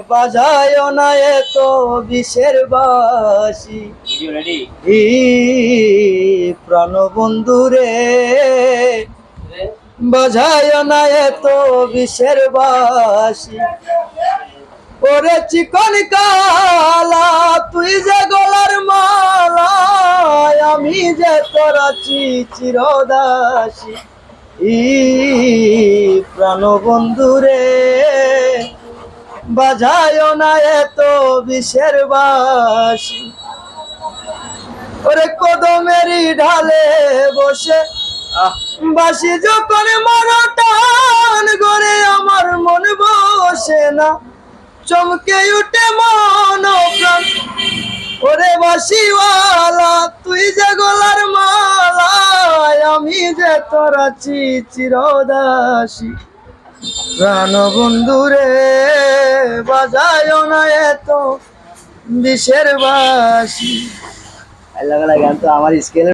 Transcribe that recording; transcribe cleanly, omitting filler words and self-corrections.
বাজায় না এত বিষের বাসি ই প্রাণ বন্ধু রে, বাজায় না এত বিষের বাসি। ওরে চিকন কালা তুই যে গলার মালা, আমি যে তোরা চিরদাসী ই প্রাণ বন্ধু রে, বাজায় না এত বিষের বাসি। ওরে কদমেরই ঢালে বসে বাসি যখন মরটান করে আমার মন বসে না, চমকে উঠে মন প্রাণ। ওরে বাসিওয়ালা তুই যে গলার মালা, আমি যে তোরা চিরদাসী প্রাণ বন্ধু রে, বাজায় না এত বিষের বাসি। গান তো আমার স্কেল